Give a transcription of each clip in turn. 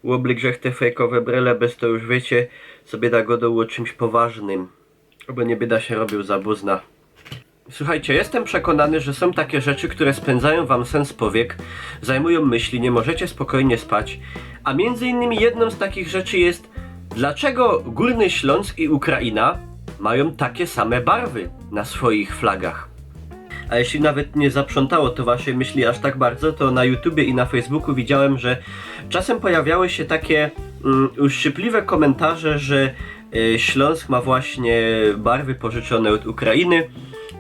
Łobly grzech te fejkowe brele, bez to już wiecie, co bieda godoło czymś poważnym. Bo nie bieda się robił za buzna. Słuchajcie, jestem przekonany, że są takie rzeczy, które spędzają wam sens powiek, zajmują myśli, nie możecie spokojnie spać. A między innymi jedną z takich rzeczy jest, dlaczego Górny Śląsk i Ukraina mają takie same barwy na swoich flagach. A jeśli nawet nie zaprzątało to waszej myśli aż tak bardzo, to na YouTubie i na Facebooku widziałem, że czasem pojawiały się takie uszczypliwe komentarze, że Śląsk ma właśnie barwy pożyczone od Ukrainy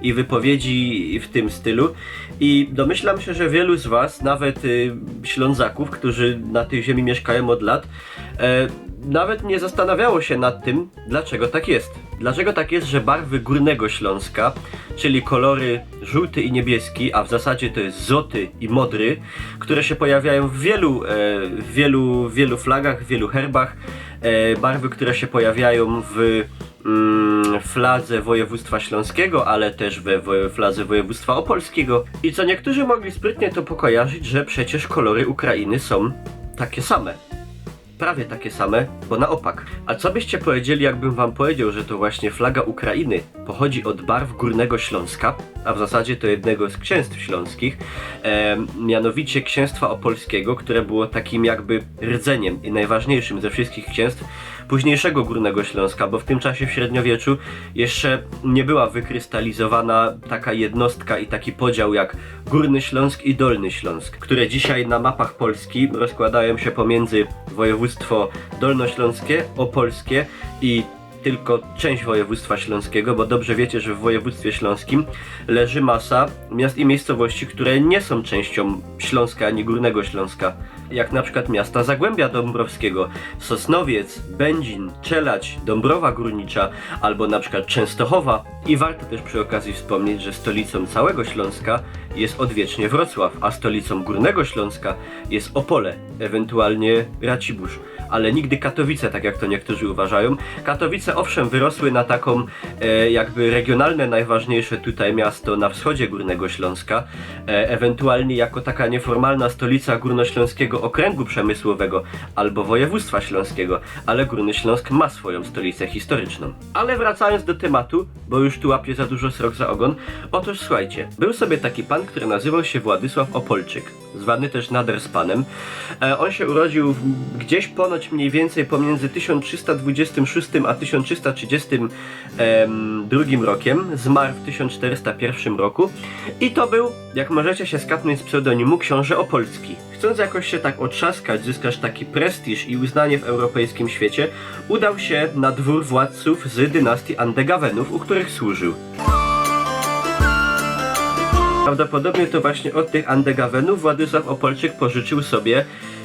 i wypowiedzi w tym stylu. I domyślam się, że wielu z was, nawet Ślązaków, którzy na tej ziemi mieszkają od lat, nawet nie zastanawiało się nad tym, dlaczego tak jest. Dlaczego tak jest, że barwy Górnego Śląska, czyli kolory żółty i niebieski, a w zasadzie to jest złoty i modry, które się pojawiają w wielu flagach, w wielu herbach, barwy, które się pojawiają w fladze województwa śląskiego, ale też we fladze województwa opolskiego. I co niektórzy mogli sprytnie to pokojarzyć, że przecież kolory Ukrainy są takie same. Prawie takie same, bo na opak. A co byście powiedzieli, jakbym wam powiedział, że to właśnie flaga Ukrainy pochodzi od barw Górnego Śląska, a w zasadzie to jednego z księstw śląskich, mianowicie księstwa opolskiego, które było takim jakby rdzeniem i najważniejszym ze wszystkich księstw późniejszego Górnego Śląska, bo w tym czasie w średniowieczu jeszcze nie była wykrystalizowana taka jednostka i taki podział jak Górny Śląsk i Dolny Śląsk, które dzisiaj na mapach Polski rozkładają się pomiędzy województwo dolnośląskie, opolskie i tylko część województwa śląskiego, bo dobrze wiecie, że w województwie śląskim leży masa miast i miejscowości, które nie są częścią Śląska ani Górnego Śląska, jak na przykład miasta Zagłębia Dąbrowskiego, Sosnowiec, Będzin, Czelać, Dąbrowa Górnicza albo na przykład Częstochowa. I warto też przy okazji wspomnieć, że stolicą całego Śląska jest odwiecznie Wrocław, a stolicą Górnego Śląska jest Opole, ewentualnie Racibórz, ale nigdy Katowice, tak jak to niektórzy uważają. Katowice owszem wyrosły na taką jakby regionalne, najważniejsze tutaj miasto na wschodzie Górnego Śląska, ewentualnie jako taka nieformalna stolica Górnośląskiego Okręgu Przemysłowego albo województwa śląskiego, ale Górny Śląsk ma swoją stolicę historyczną. Ale wracając do tematu, bo już tu łapię za dużo srok za ogon, otóż słuchajcie, był sobie taki pan, który nazywał się Władysław Opolczyk, zwany też nader z panem. On się urodził gdzieś ponoć mniej więcej pomiędzy 1326 a 1332 rokiem, zmarł w 1401 roku i to był, jak możecie się skapnąć z pseudonimu, książę Opolski. Chcąc jakoś się tak otrzaskać, zyskać taki prestiż i uznanie w europejskim świecie, udał się na dwór władców z dynastii Andegawenów, u których służył. Prawdopodobnie to właśnie od tych Andegawenów Władysław Opolczyk pożyczył sobie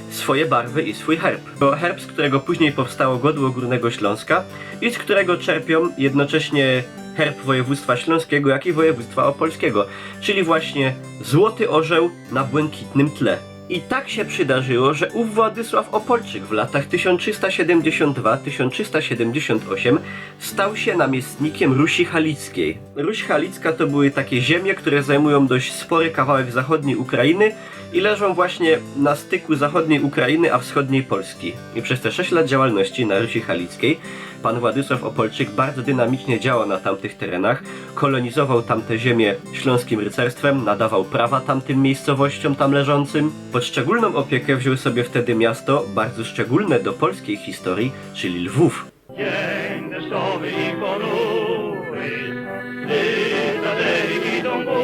swoje barwy i swój herb. To herb, z którego później powstało godło Górnego Śląska i z którego czerpią jednocześnie herb województwa śląskiego, jak i województwa opolskiego, czyli właśnie złoty orzeł na błękitnym tle. I tak się przydarzyło, że ów Władysław Opolczyk w latach 1372-1378 stał się namiestnikiem Rusi Halickiej. Ruś Halicka to były takie ziemie, które zajmują dość spory kawałek zachodniej Ukrainy i leżą właśnie na styku zachodniej Ukrainy a wschodniej Polski. I przez te 6 lat działalności na Rusi Halickiej pan Władysław Opolczyk bardzo dynamicznie działał na tamtych terenach, kolonizował tamte ziemie śląskim rycerstwem, nadawał prawa tamtym miejscowościom tam leżącym. Pod szczególną opiekę wziął sobie wtedy miasto bardzo szczególne do polskiej historii, czyli Lwów. Dzień deszczowy i ponury, gdy zadery idą góry.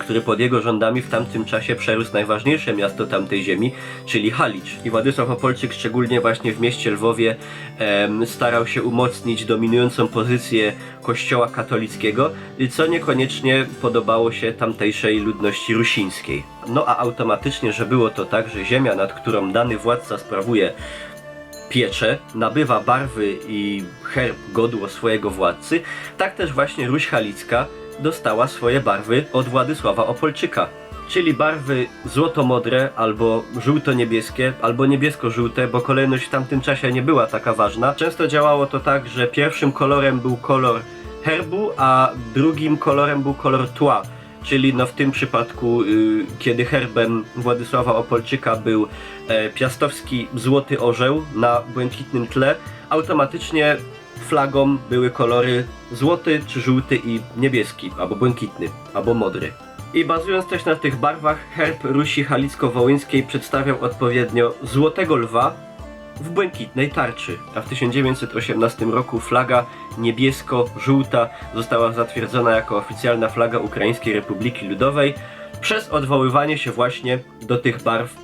Który pod jego rządami w tamtym czasie przerósł najważniejsze miasto tamtej ziemi, czyli Halicz. I Władysław Opolczyk szczególnie właśnie w mieście Lwowie starał się umocnić dominującą pozycję kościoła katolickiego, co niekoniecznie podobało się tamtejszej ludności rusińskiej. No a automatycznie, że było to tak, że ziemia, nad którą dany władca sprawuje pieczę, nabywa barwy i herb, godło swojego władcy, tak też właśnie Ruś Halicka dostała swoje barwy od Władysława Opolczyka. Czyli barwy złoto-modre, albo żółto-niebieskie, albo niebiesko-żółte, bo kolejność w tamtym czasie nie była taka ważna. Często działało to tak, że pierwszym kolorem był kolor herbu, a drugim kolorem był kolor tła. czyli no w tym przypadku, kiedy herbem Władysława Opolczyka był piastowski złoty orzeł na błękitnym tle, automatycznie flagą były kolory złoty, czy żółty i niebieski, albo błękitny, albo modry. I bazując też na tych barwach, herb Rusi Halicko-Wołyńskiej przedstawiał odpowiednio złotego lwa w błękitnej tarczy, a w 1918 roku flaga niebiesko-żółta została zatwierdzona jako oficjalna flaga Ukraińskiej Republiki Ludowej przez odwoływanie się właśnie do tych barw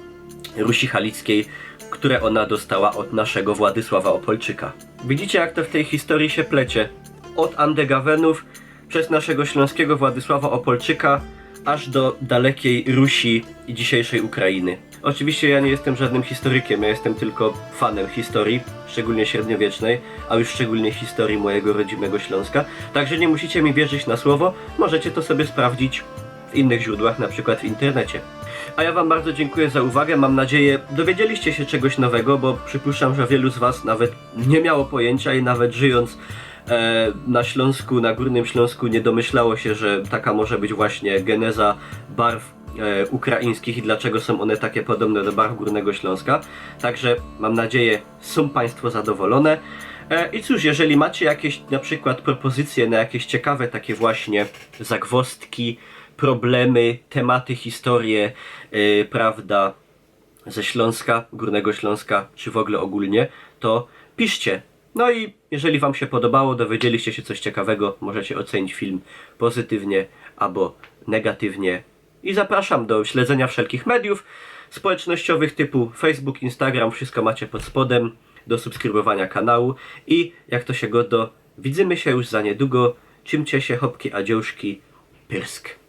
Rusi Halickiej, które ona dostała od naszego Władysława Opolczyka. Widzicie, jak to w tej historii się plecie. Od Andegawenów przez naszego śląskiego Władysława Opolczyka aż do dalekiej Rusi i dzisiejszej Ukrainy. Oczywiście ja nie jestem żadnym historykiem, ja jestem tylko fanem historii, szczególnie średniowiecznej, a już szczególnie historii mojego rodzimego Śląska. Także nie musicie mi wierzyć na słowo, możecie to sobie sprawdzić w innych źródłach, na przykład w internecie. A ja wam bardzo dziękuję za uwagę, mam nadzieję dowiedzieliście się czegoś nowego, bo przypuszczam, że wielu z was nawet nie miało pojęcia i nawet żyjąc na Śląsku, na Górnym Śląsku nie domyślało się, że taka może być właśnie geneza barw ukraińskich i dlaczego są one takie podobne do barw Górnego Śląska. Także mam nadzieję, są państwo zadowolone. I cóż, jeżeli macie jakieś na przykład propozycje na jakieś ciekawe takie właśnie zagwozdki, problemy, tematy, historie, prawda, ze Śląska, Górnego Śląska, czy w ogóle ogólnie, to piszcie. No i jeżeli wam się podobało, dowiedzieliście się coś ciekawego, możecie ocenić film pozytywnie albo negatywnie. I zapraszam do śledzenia wszelkich mediów społecznościowych typu Facebook, Instagram, wszystko macie pod spodem, do subskrybowania kanału i jak to się godo, widzimy się już za niedługo, czymcie się hopki, a dziełuszki, pyrsk.